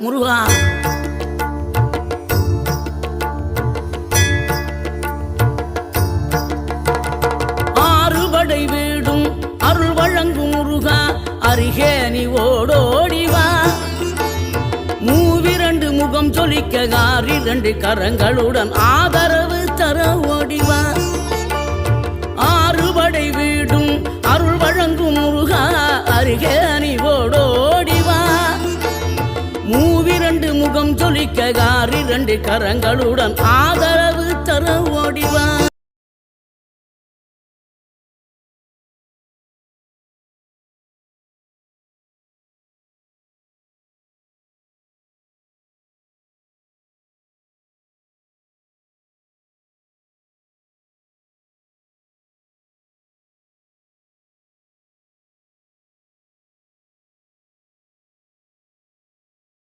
முருகா ஆறுபடை வீடும் அருள் வழங்கும் முருகா அருகே நீ ஓடோடிவா. மூவிரண்டு முகம் சொலிக்க ஆறிரண்டு கரங்களுடன் ஆதரவு தர ஓடிவா. ஆறுபடை வீடும் அருள் வழங்கும் முருகா அருகே நீ ஓடோடிவா. மூவிரண்டு முகம் சொலிக்க ஆறிரண்டு கரங்களுடன் ஆதரவு தர ஓடிவா.